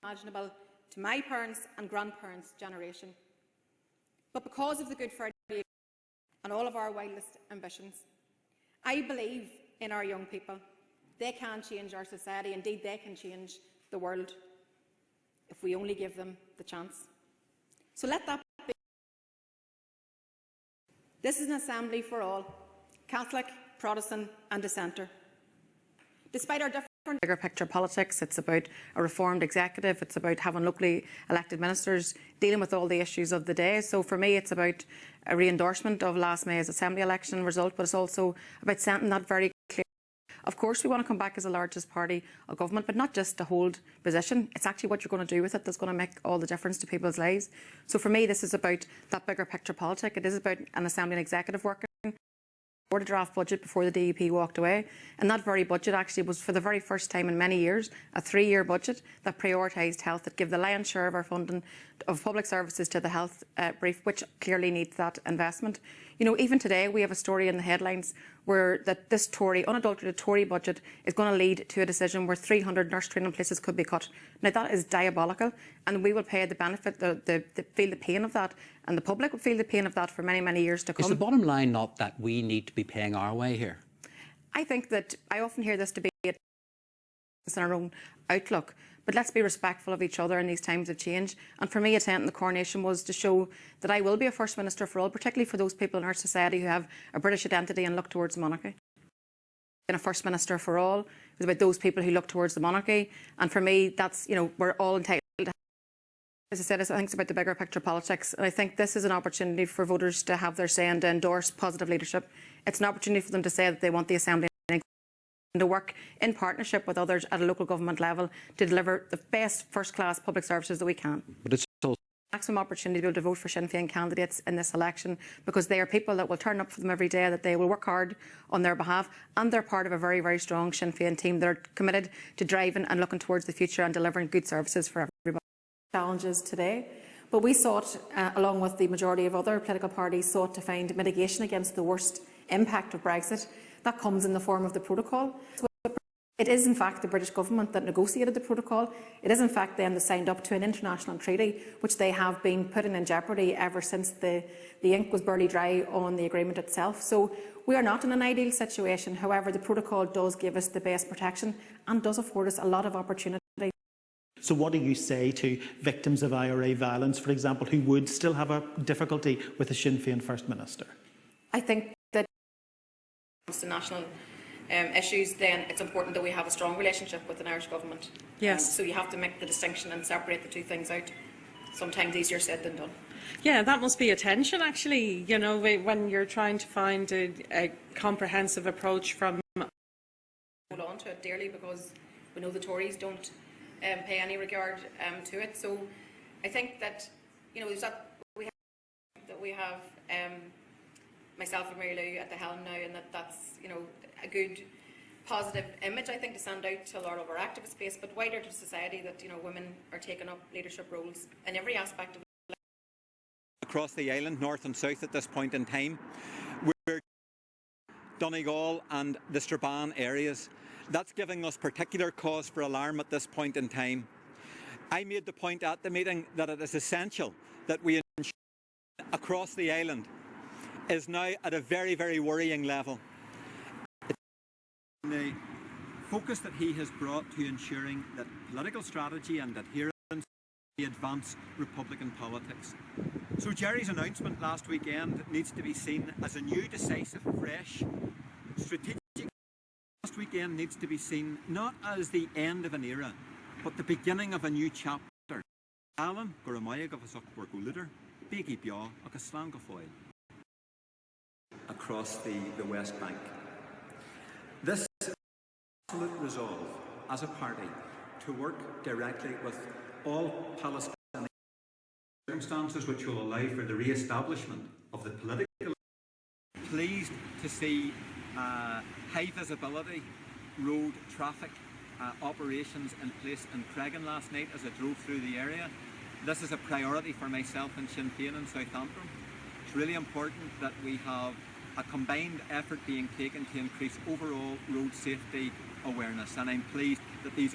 imaginable to my parents' and grandparents' generation. But because of the Good Friday and all of our wildest ambitions, I believe in our young people. They can change our society. Indeed, they can change the world if we only give them the chance. So let that be. This is an assembly for all, Catholic, Protestant and dissenter. Despite our different bigger picture politics, it's about a reformed executive, it's about having locally elected ministers dealing with all the issues of the day. So for me, it's about a re-endorsement of last May's Assembly election result, but it's also about sending that very clear. Of course, we want to come back as the largest party of government, but not just to hold position. It's actually what you're going to do with it that's going to make all the difference to people's lives. So for me, this is about that bigger picture politic. It is about an Assembly and executive working for the draft budget before the DUP walked away. And that very budget actually was, for the very first time in many years, a 3-year budget that prioritised health, that gave the lion's share of our funding of public services to the health brief, which clearly needs that investment. You know, even today we have a story in the headlines where that this Tory, unadulterated Tory budget is going to lead to a decision where 300 nurse training places could be cut. Now that is diabolical, and we will pay the benefit, feel the pain of that, and the public will feel the pain of that for many, many years to come. Is the bottom line not that we need to be paying our way here? I think that I often hear this debate in our own outlook. But let's be respectful of each other in these times of change. And for me, attending the coronation was to show that I will be a First Minister for all, particularly for those people in our society who have a British identity and look towards the monarchy. Being a First Minister for all is about those people who look towards the monarchy. And for me, that's, you know, we're all entitled to. As I said, I think it's about the bigger picture politics. And I think this is an opportunity for voters to have their say and to endorse positive leadership. It's an opportunity for them to say that they want the Assembly and to work in partnership with others at a local government level to deliver the best first-class public services that we can. But it's also maximum opportunity to be able to vote for Sinn Fein candidates in this election, because they are people that will turn up for them every day, that they will work hard on their behalf, and they're part of a very, very strong Sinn Fein team that are committed to driving and looking towards the future and delivering good services for everybody. Challenges today, but we sought, along with the majority of other political parties, sought to find mitigation against the worst impact of Brexit. That comes in the form of the protocol. So it is in fact the British government that negotiated the protocol. It is in fact them that signed up to an international treaty which they have been putting in jeopardy ever since the ink was barely dry on the agreement itself. So we are not in an ideal situation. However, the protocol does give us the best protection and does afford us a lot of opportunity. So what do you say to victims of IRA violence, for example, who would still have a difficulty with the Sinn Féin First Minister? I think that when it comes to national issues, then it's important that we have a strong relationship with an Irish government. Yes. So you have to make the distinction and separate the two things out. Sometimes easier said than done. Yeah, that must be a tension, actually, you know, when you're trying to find a comprehensive approach from... Hold on to it dearly, because we know the Tories don't pay any regard to it. So I think that, you know, we have myself and Mary Lou at the helm now, and that's, you know, a good positive image, I think, to send out to a lot of our activist space, but wider to society, that, you know, women are taking up leadership roles in every aspect of life. Across the island, north and south at this point in time, we're Donegal and the Strabane areas. That's giving us particular cause for alarm at this point in time. I made the point at the meeting that it is essential that we ensure across the island is now at a very, very worrying level. The focus that he has brought to ensuring that political strategy and adherence advance Republican politics. So Jerry's announcement last weekend needs to be seen as a new, decisive, fresh, strategic. Last weekend needs to be seen not as the end of an era, but the beginning of a new chapter. Alan Goramaya Gavasok Borguluder, Biggie Bia, Akaslangafoil. Across the West Bank. This absolute resolve as a party to work directly with all Palestinian circumstances which will allow for the re-establishment of the political. Pleased to see high visibility road traffic operations in place in Cregan last night as I drove through the area. This is a priority for myself and Sinn Féin in Southampton. It's really important that we have a combined effort being taken to increase overall road safety awareness, and I'm pleased that these